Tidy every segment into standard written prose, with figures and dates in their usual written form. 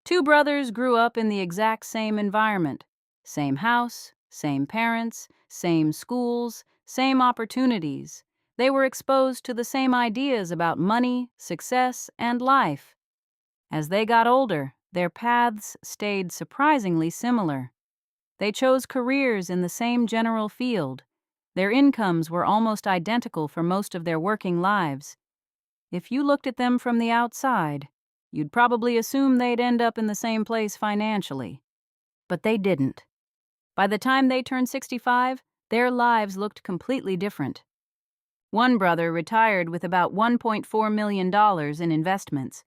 Two brothers grew up in the exact same environment. Same house, same parents, same schools, same opportunities. They were exposed to the same ideas about money, success, and life. As they got older, their paths stayed surprisingly similar. They chose careers in the same general field. Their incomes were almost identical for most of their working lives. If you looked at them from the outside, you'd probably assume they'd end up in the same place financially. But they didn't. By the time they turned 65, their lives looked completely different. One brother retired with about $1.4 million in investments.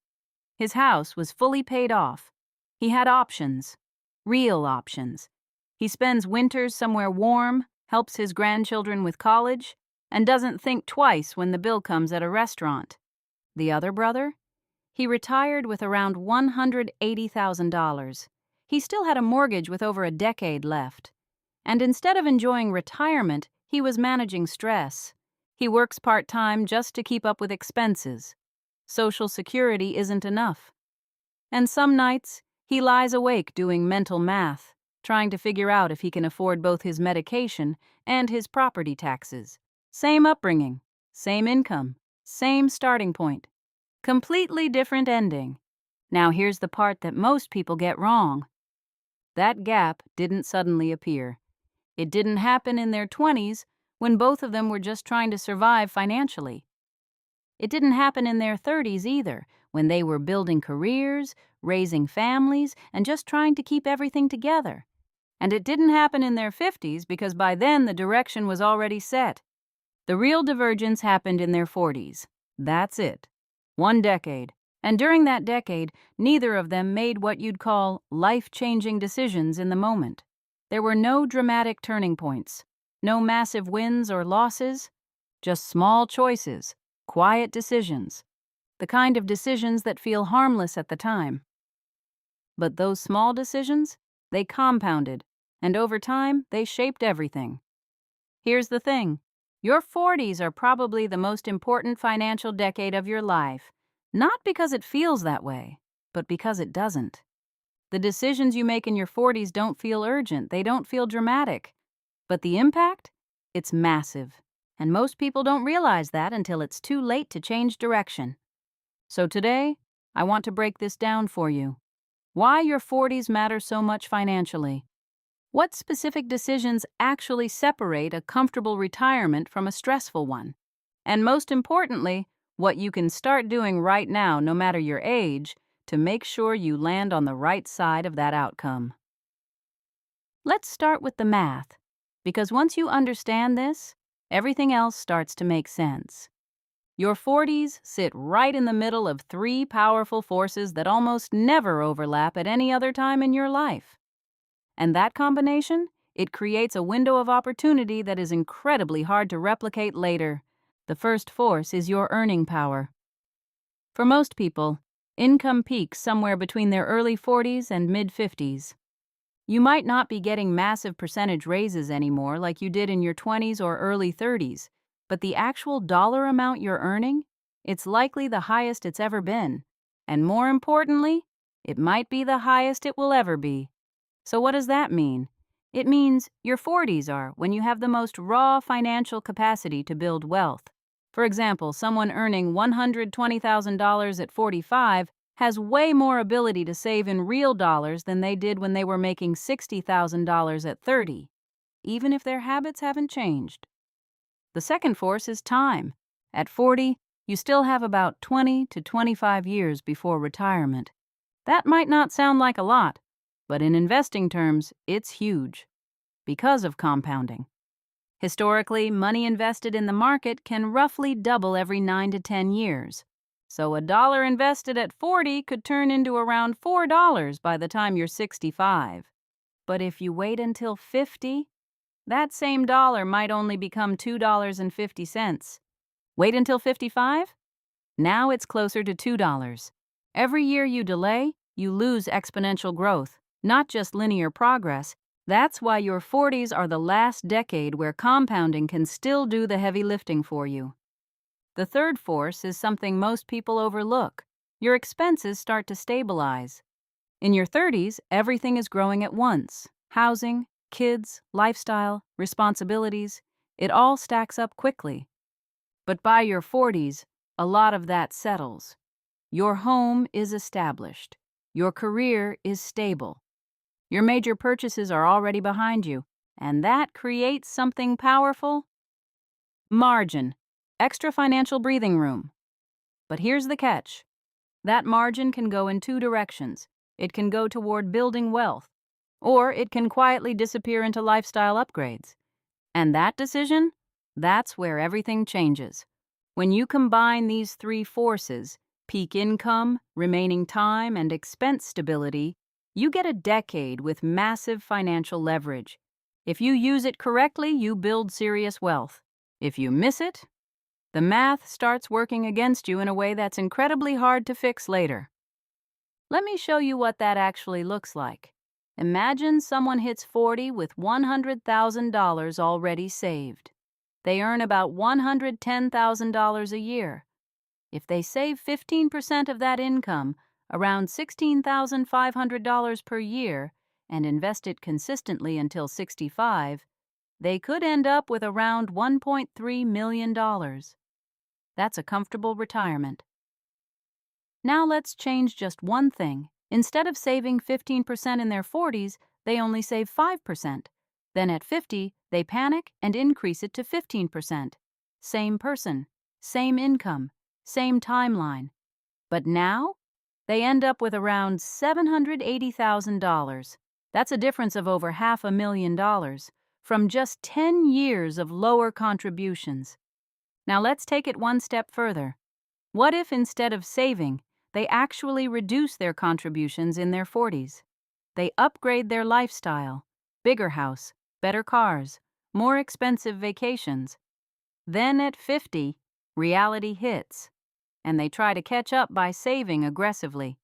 His house was fully paid off. He had options, real options. He spends winters somewhere warm, helps his grandchildren with college, and doesn't think twice when the bill comes at a restaurant. The other brother? He retired with around $180,000. He still had a mortgage with over a decade left. And instead of enjoying retirement, he was managing stress. He works part-time just to keep up with expenses. Social Security isn't enough. And some nights, he lies awake doing mental math, trying to figure out if he can afford both his medication and his property taxes. Same upbringing, same income, same starting point. Completely different ending. Now here's the part that most people get wrong. That gap didn't suddenly appear. It didn't happen in their 20s when both of them were just trying to survive financially. It didn't happen in their 30s either, when they were building careers, raising families, and just trying to keep everything together. And it didn't happen in their 50s because by then the direction was already set. The real divergence happened in their 40s. That's it. 1 decade. And during that decade, neither of them made what you'd call life-changing decisions in the moment. There were no dramatic turning points, no massive wins or losses, just small choices, quiet decisions, the kind of decisions that feel harmless at the time. But those small decisions, they compounded, and over time, they shaped everything. Here's the thing. Your 40s are probably the most important financial decade of your life, not because it feels that way, but because it doesn't. The decisions you make in your 40s don't feel urgent, they don't feel dramatic. But the impact? It's massive. And most people don't realize that until it's too late to change direction. So today, I want to break this down for you. Why your 40s matter so much financially. What specific decisions actually separate a comfortable retirement from a stressful one? And most importantly, what you can start doing right now, no matter your age, to make sure you land on the right side of that outcome. Let's start with the math, because once you understand this, everything else starts to make sense. Your 40s sit right in the middle of 3 powerful forces that almost never overlap at any other time in your life. And that combination, it creates a window of opportunity that is incredibly hard to replicate later. The first force is your earning power. For most people, income peaks somewhere between their early 40s and mid-50s. You might not be getting massive percentage raises anymore like you did in your 20s or early 30s, but the actual dollar amount you're earning, it's likely the highest it's ever been. And more importantly, it might be the highest it will ever be. So what does that mean? It means your 40s are when you have the most raw financial capacity to build wealth. For example, someone earning $120,000 at 45 has way more ability to save in real dollars than they did when they were making $60,000 at 30, even if their habits haven't changed. The second force is time. At 40, you still have about 20 to 25 years before retirement. That might not sound like a lot, but in investing terms, it's huge because of compounding. Historically, money invested in the market can roughly double every 9 to 10 years. So a dollar invested at 40 could turn into around $4 by the time you're 65. But if you wait until 50, that same dollar might only become $2.50. Wait until 55? Now it's closer to $2. Every year you delay, you lose exponential growth, not just linear progress. That's why your 40s are the last decade where compounding can still do the heavy lifting for you. The third force is something most people overlook. Your expenses start to stabilize. In your 30s, everything is growing at once. Housing, kids, lifestyle, responsibilities, it all stacks up quickly. But by your 40s, a lot of that settles. Your home is established. Your career is stable. Your major purchases are already behind you, and that creates something powerful: margin, extra financial breathing room. But here's the catch: that margin can go in two directions. It can go toward building wealth, or it can quietly disappear into lifestyle upgrades. And that decision? That's where everything changes. When you combine these three forces, peak income, remaining time, and expense stability, you get a decade with massive financial leverage. If you use it correctly, you build serious wealth. If you miss it, the math starts working against you in a way that's incredibly hard to fix later. Let me show you what that actually looks like. Imagine someone hits 40 with $100,000 already saved. They earn about $110,000 a year. If they save 15% of that income, around $16,500 per year, and invest it consistently until 65, they could end up with around $1.3 million. That's a comfortable retirement. Now let's change just one thing. Instead of saving 15% in their 40s, they only save 5%. Then at 50, they panic and increase it to 15%. Same person, same income, same timeline. But now, they end up with around $780,000. That's a difference of over $500,000 from just 10 years of lower contributions. Now let's take it one step further. What if instead of saving, they actually reduce their contributions in their 40s? They upgrade their lifestyle: bigger house, better cars, more expensive vacations. Then at 50, reality hits, and they try to catch up by saving aggressively.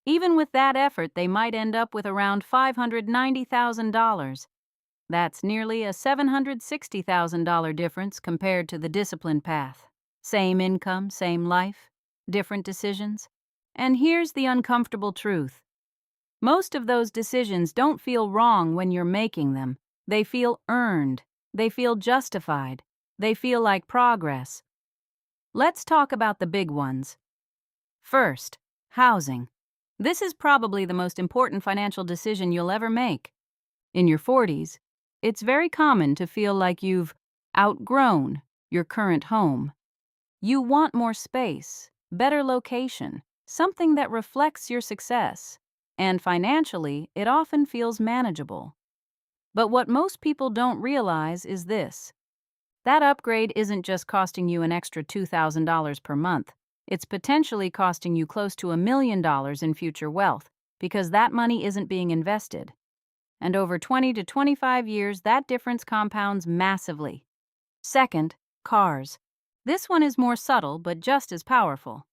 Even with that effort, they might end up with around $590,000. That's nearly a $760,000 difference compared to the disciplined path. Same income, same life, different decisions. And here's the uncomfortable truth: most of those decisions don't feel wrong when you're making them. They feel earned. They feel justified. They feel like progress. Let's talk about the big ones. First, housing. This is probably the most important financial decision you'll ever make. In your 40s, it's very common to feel like you've outgrown your current home. You want more space, better location, something that reflects your success, and financially, it often feels manageable. But what most people don't realize is this: that upgrade isn't just costing you an extra $2,000 per month. It's potentially costing you close to $1 million in future wealth, because that money isn't being invested. And over 20 to 25 years, that difference compounds massively. Second, cars. This one is more subtle, but just as powerful.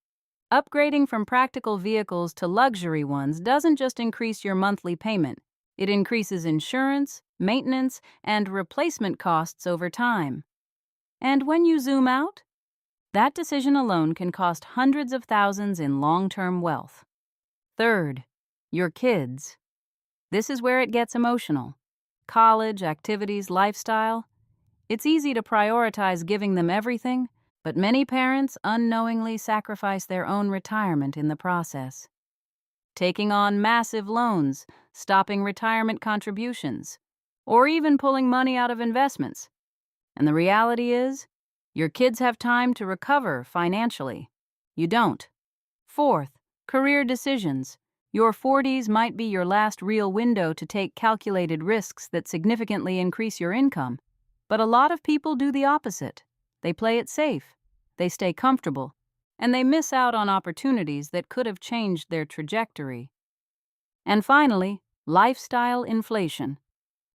Upgrading from practical vehicles to luxury ones doesn't just increase your monthly payment. It increases insurance, maintenance, and replacement costs over time. And when you zoom out, that decision alone can cost hundreds of thousands in long-term wealth. Third, your kids. This is where it gets emotional. College, activities, lifestyle. It's easy to prioritize giving them everything, but many parents unknowingly sacrifice their own retirement in the process. Taking on massive loans, stopping retirement contributions, or even pulling money out of investments. And the reality is, your kids have time to recover financially. You don't. Fourth, career decisions. Your 40s might be your last real window to take calculated risks that significantly increase your income. But a lot of people do the opposite. They play it safe, they stay comfortable, and they miss out on opportunities that could have changed their trajectory. And finally, lifestyle inflation.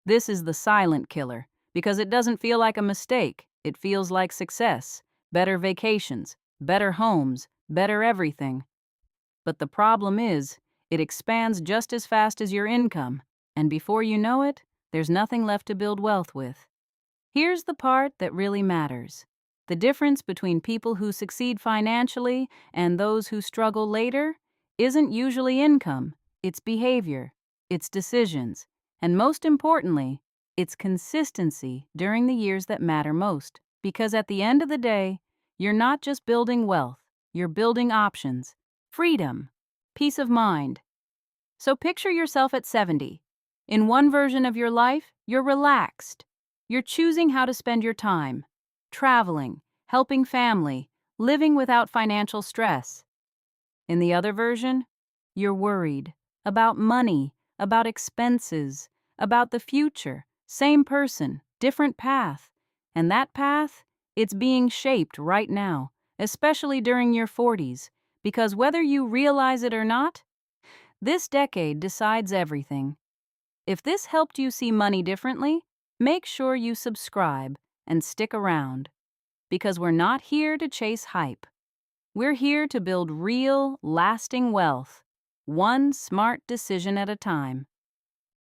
This is the silent killer, because it doesn't feel like a mistake. It feels like success, better vacations, better homes, better everything. But the problem is, it expands just as fast as your income, and before you know it, there's nothing left to build wealth with. Here's the part that really matters. The difference between people who succeed financially and those who struggle later isn't usually income, its behavior, its decisions, and most importantly, its consistency during the years that matter most. Because at the end of the day, you're not just building wealth, you're building options, freedom, peace of mind. So picture yourself at 70. In one version of your life, you're relaxed. You're choosing how to spend your time, traveling, helping family, living without financial stress. In the other version, you're worried about money, about expenses, about the future. Same person, different path. And that path, it's being shaped right now, especially during your 40s, because whether you realize it or not, this decade decides everything. If this helped you see money differently, make sure you subscribe and stick around, because we're not here to chase hype. We're here to build real, lasting wealth, one smart decision at a time.